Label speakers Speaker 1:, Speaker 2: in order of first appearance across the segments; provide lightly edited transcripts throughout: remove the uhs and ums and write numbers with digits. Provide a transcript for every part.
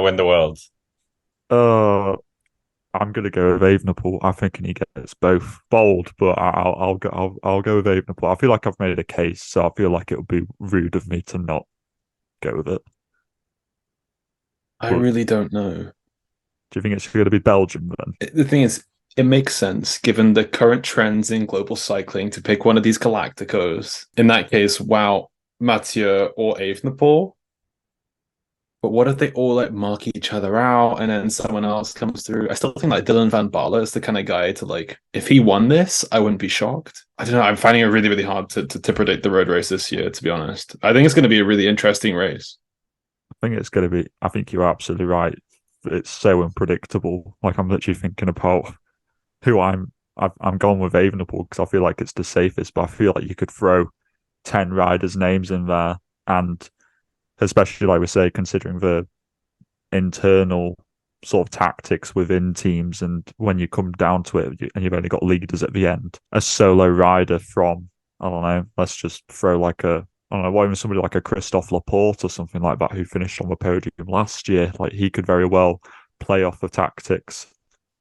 Speaker 1: win the world?
Speaker 2: Uh, I'm gonna go with Evenepoel. I think he gets both. Bold, but I'll go with Evenepoel. I feel like I've made a case, so I feel like it would be rude of me to not go with it.
Speaker 1: I
Speaker 2: But
Speaker 1: really don't know.
Speaker 2: do you think it's going to be Belgium then?
Speaker 1: The thing is, it makes sense given the current trends in global cycling to pick one of these Galacticos. In that case, wow, Mathieu or Evenepoel. But what if they all like mark each other out and then someone else comes through? I still think like Dylan Van Baarle is the kind of guy to like, if he won this, I wouldn't be shocked. I don't know. I'm finding it really, really hard to predict the road race this year, to be honest. I think it's going to be a really interesting race.
Speaker 2: I think it's going to be. I think you're absolutely right. It's so unpredictable. Like I'm literally thinking about who I'm going with Evenepoel because I feel like it's the safest. But I feel like you could throw 10 riders' names in there, and especially like we say, considering the internal sort of tactics within teams, and when you come down to it, and you've only got leaders at the end, a solo rider from I don't know, let's just throw like a I don't know, why even somebody like a Christophe Laporte or something like that who finished on the podium last year, like he could very well play off the tactics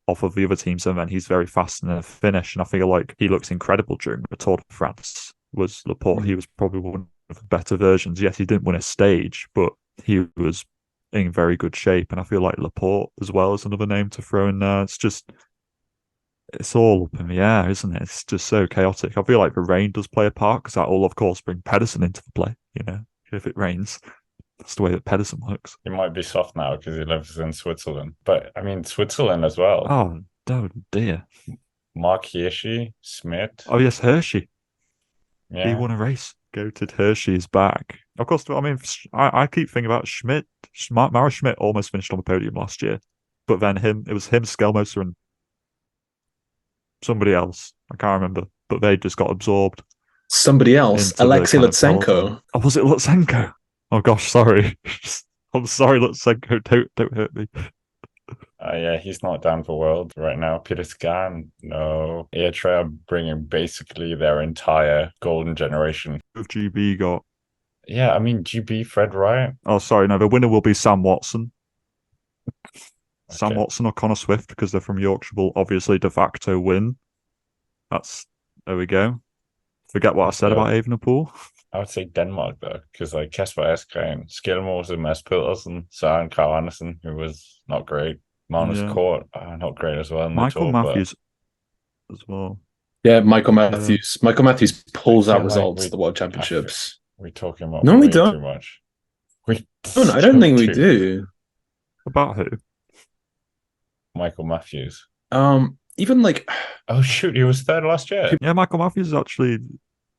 Speaker 2: off of the other teams, and then he's very fast in the finish. And I feel like he looks incredible during the Tour de France. Was Laporte? He was probably one of the better versions. Yes, he didn't win a stage, but he was in very good shape. And I feel like Laporte as well is another name to throw in there. It's all up in the air, isn't it? It's just so chaotic. I feel like the rain does play a part because that will, of course, bring Pedersen into the play. If it rains, that's the way that Pedersen works.
Speaker 1: He might be soft now because he lives in Switzerland. But I mean, Switzerland as well.
Speaker 2: Oh dear.
Speaker 1: Mark Hirschi, Smith.
Speaker 2: Oh yes, Hershey. He
Speaker 1: Yeah.
Speaker 2: won a race. Goated Hershey is back. Of course, I mean, I keep thinking about Schmidt. Mara Schmidt almost finished on the podium last year, but then it was him, Skelmoser, and somebody else. I can't remember, but they just got absorbed
Speaker 1: Somebody else,
Speaker 2: into the
Speaker 1: Alexei
Speaker 2: kind of peloton.
Speaker 1: Lutsenko.
Speaker 2: Oh, was it Lutsenko? Oh gosh, sorry. I'm sorry, Lutsenko. Don't hurt me.
Speaker 1: Yeah, he's not down for world right now. Peter Sagan, no. Aert are bringing basically their entire golden generation.
Speaker 2: Who have GB got?
Speaker 1: Yeah, I mean, GB, Fred Wright.
Speaker 2: Oh, sorry, no. The winner will be Sam Watson. Sam
Speaker 1: Okay.
Speaker 2: Watson or Connor Swift because they're from Yorkshire will obviously de facto win. That's There we go. Forget what I said about
Speaker 1: So
Speaker 2: Evenepoel.
Speaker 1: I would say Denmark though, because like Kasper Eskren, Skjelmose, Mads Pedersen, Søren Kragh Andersen, who was not great. Magnus
Speaker 2: Yeah.
Speaker 1: Kort, not great as well in the
Speaker 2: Michael
Speaker 1: tour, but
Speaker 2: Matthews as well.
Speaker 1: yeah, Michael
Speaker 2: Yeah.
Speaker 1: Matthews. Michael Matthews
Speaker 2: I
Speaker 1: pulls out
Speaker 2: feel like
Speaker 1: results at the World Championships. we're talking about
Speaker 2: No, we
Speaker 1: way too
Speaker 2: don't.
Speaker 1: much. We
Speaker 2: No,
Speaker 1: still
Speaker 2: I
Speaker 1: don't
Speaker 2: don't think we
Speaker 1: do.
Speaker 2: do. About who?
Speaker 1: Michael Matthews.
Speaker 2: Even like
Speaker 1: Oh shoot, he was third last year.
Speaker 2: yeah, Michael Matthews is actually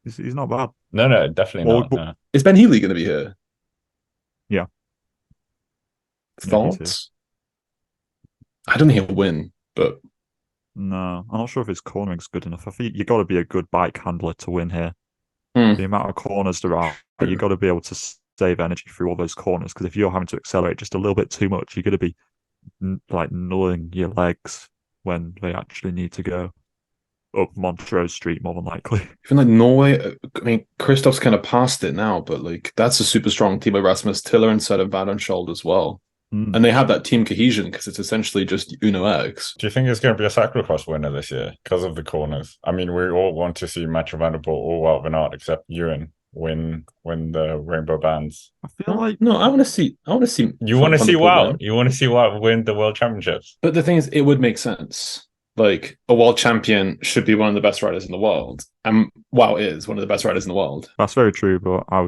Speaker 2: he's not bad.
Speaker 1: No, no, definitely
Speaker 2: Well,
Speaker 1: not. No.
Speaker 2: is Ben Healy going to be here? Yeah, yeah, he's here.
Speaker 1: Thoughts? I don't think he'll win, but
Speaker 2: No, I'm not sure if his cornering's good enough. I think you got to be a good bike handler to win here. The
Speaker 1: hmm,
Speaker 2: amount of corners there are, you got to be able to save energy through all those corners. Because if you're having to accelerate just a little bit too much, you're going to be like nulling your legs when they actually need to go up Montrose Street, more than likely.
Speaker 1: even like Norway. I mean, Kristoff's kind of past it now, but like that's a super strong team of Rasmus Tiller and Seth Van Schold as well.
Speaker 2: Mm.
Speaker 1: And they have that team cohesion because it's essentially just Uno X. Do you think it's going to be a cyclocross winner this year because of the corners? I mean, we all want to see Mathieu van der Poel or Wout van Aert, except Ewan win the rainbow bands.
Speaker 2: I feel like
Speaker 1: No, I want to see. I want to see
Speaker 2: you want to
Speaker 1: Van der
Speaker 2: see
Speaker 1: Poel
Speaker 2: Wout.
Speaker 1: win. You want to see Wout win the world championships. But the thing is, it would make sense. Like a world champion should be one of the best riders in the world, and Wout is one of the best riders in the world.
Speaker 2: That's very true, but I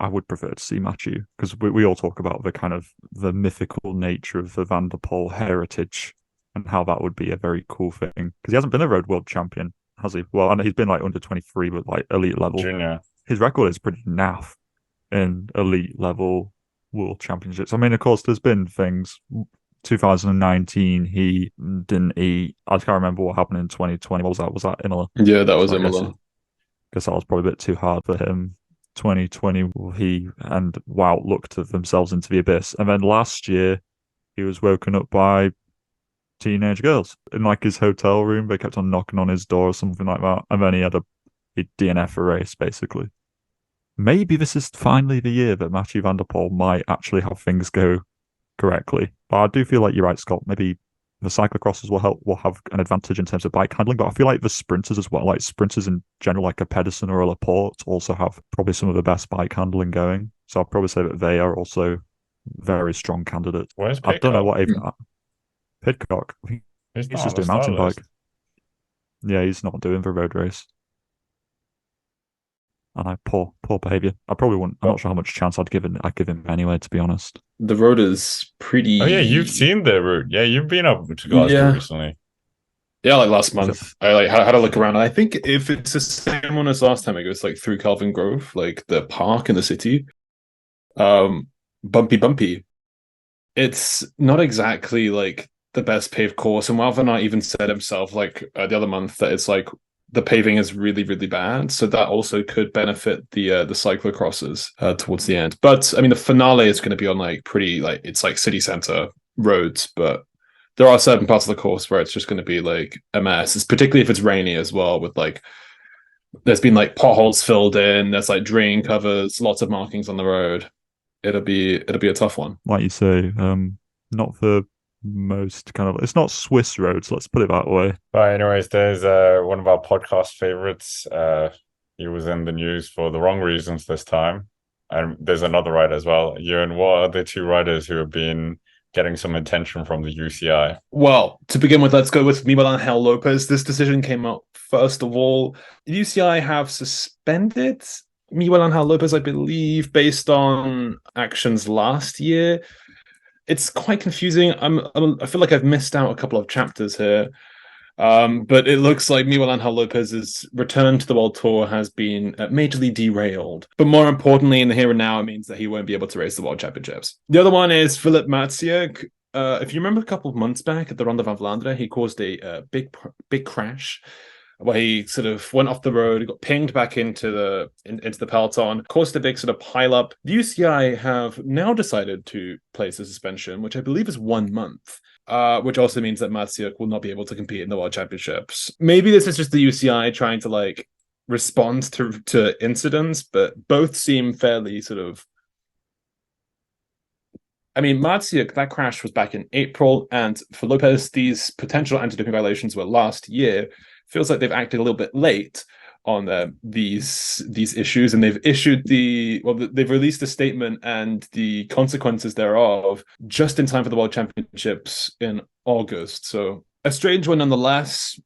Speaker 2: would prefer to see Matthew because we all talk about the kind of the mythical nature of the Van der Poel heritage and how that would be a very cool thing because he hasn't been a road world champion, has he? Well, I know he's been like under 23, but like elite level.
Speaker 1: Junior.
Speaker 2: His record is pretty naff in elite level world championships. I mean, of course, there's been things. 2019, he didn't eat. I can't remember what happened in 2020. What was that? Was that Imola?
Speaker 1: Yeah, that was
Speaker 2: So I guess
Speaker 1: Imola.
Speaker 2: guess that was probably a bit too hard for him. 2020, he and Wout looked at themselves into the abyss. And then last year, he was woken up by teenage girls in like his hotel room. They kept on knocking on his door or something like that. And then he DNF a race, basically. Maybe this is finally the year that Mathieu van der Poel might actually have things go correctly. But I do feel like you're right, Scott. Maybe the cyclocrossers will have an advantage in terms of bike handling, but I feel like the sprinters as well, like sprinters in general, like a Pedersen or a Laporte, also have probably some of the best bike handling going. So I'd probably say that they are also very strong candidates.
Speaker 3: Where's
Speaker 2: I don't know
Speaker 3: Pickup?
Speaker 2: what even Pidcock. I think
Speaker 3: He's
Speaker 2: he's
Speaker 3: not on
Speaker 2: just
Speaker 3: the
Speaker 2: doing
Speaker 3: start
Speaker 2: mountain bike.
Speaker 3: list.
Speaker 2: Yeah, he's not doing the road race. I know, poor behaviour. I probably wouldn't. I'm
Speaker 1: But
Speaker 2: not sure how much chance I'd give him anyway, to be honest.
Speaker 1: the road is
Speaker 3: Oh yeah, you've
Speaker 1: pretty.
Speaker 3: seen the route. Yeah, you've been up to Glasgow
Speaker 1: Yeah,
Speaker 3: recently.
Speaker 1: yeah. Like last
Speaker 2: Is it?
Speaker 1: month, I like had a look around, and I think if it's the same one as last time, it goes like through Calvin Grove, like the park in the city. Um, bumpy. It's not exactly like the best paved course, and Wout van Aert even said himself like the other month that it's like the paving is really bad, so that also could benefit the cyclocrosses towards the end. But I mean, the finale is going to be on like pretty like it's like city center roads, but there are certain parts of the course where it's just going to be like a mess. It's particularly if it's rainy as well, with like there's been like potholes filled in, there's like drain covers, lots of markings on the road. It'll be a tough one.
Speaker 2: Like you say, not the most kind of. It's not Swiss roads. Let's put it that way.
Speaker 3: But anyways, there's one of our podcast favorites. He was in the news for the wrong reasons this time. And there's another rider as well. Ewan, what are the two riders who have been getting some attention from the UCI?
Speaker 1: Well, to begin with, let's go with Miguel Angel Lopez. This decision came out first of all. UCI have suspended Miguel Angel Lopez, I believe, based on actions last year. It's quite confusing. I feel like I've missed out a couple of chapters here. But it looks like Miguel Angel Lopez's return to the World Tour has been majorly derailed. But more importantly, in the here and now, it means that he won't be able to race the World Championships. The other one is Philip Mathieu. If you remember a couple of months back at the Ronde van Vlaanderen, he caused a big crash where he sort of went off the road, got pinged back into the peloton, caused a big sort of pile up. The UCI have now decided to place a suspension, which I believe is 1 month. Which also means that Mathieu will not be able to compete in the World Championships. Maybe this is just the UCI trying to like respond to incidents, but both seem fairly sort of. I mean, Mathieu, that crash was back in April, and for Lopez, these potential anti-doping violations were last year. Feels like they've acted a little bit late on these issues, and they've released a statement and the consequences thereof just in time for the World Championships in August. So a strange one nonetheless.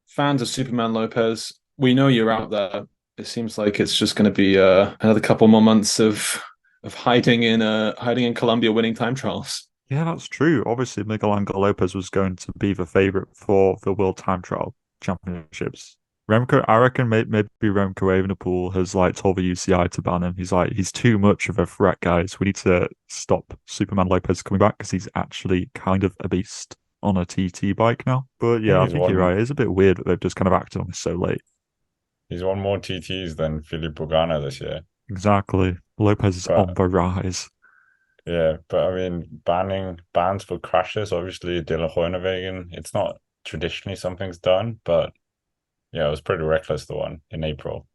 Speaker 1: Fans of Superman Lopez, we know you're out there. It seems like it's just going to be another couple more months of hiding in Colombia, winning time trials.
Speaker 2: Yeah, that's true. Obviously, Miguel Angel Lopez was going to be the favorite for the World Time Trial Championships. I reckon maybe Remco Evenepoel has like told the UCI to ban him. He's too much of a threat, guys. We need to stop Superman Lopez coming back because he's actually kind of a beast on a TT bike now. But yeah, I think you're right. It's a bit weird that they've just kind of acted on this so late.
Speaker 3: He's won more TTs than Philippe Pogana this year.
Speaker 2: Exactly. Lopez is on the rise.
Speaker 3: Yeah, but I mean, bans for crashes, obviously, Dylan Groenewegen, it's not traditionally something's done, but yeah, it was pretty reckless, the one in April.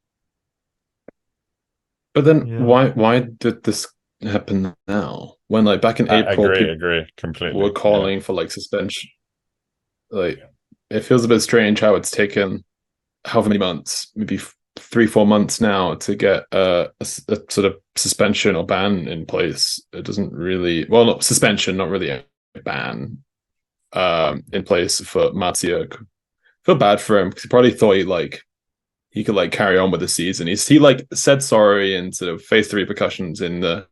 Speaker 1: But then why did this happen now? When like back in April,
Speaker 3: agree completely.
Speaker 1: We're calling for like suspension. Like it feels a bit strange how it's taken however many months, maybe 3-4 months now to get a sort of suspension or ban in place. It doesn't really not suspension, not really a ban in place for Mathieu. Feel bad for him because he probably thought he could like carry on with the season. He like said sorry and sort of faced the repercussions in the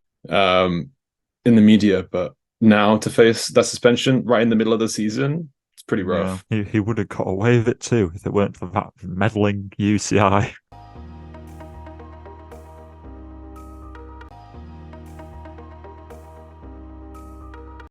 Speaker 1: media, but now to face that suspension right in the middle of the season, it's pretty rough.
Speaker 2: Yeah, he would have got away with it too if it weren't for that meddling UCI.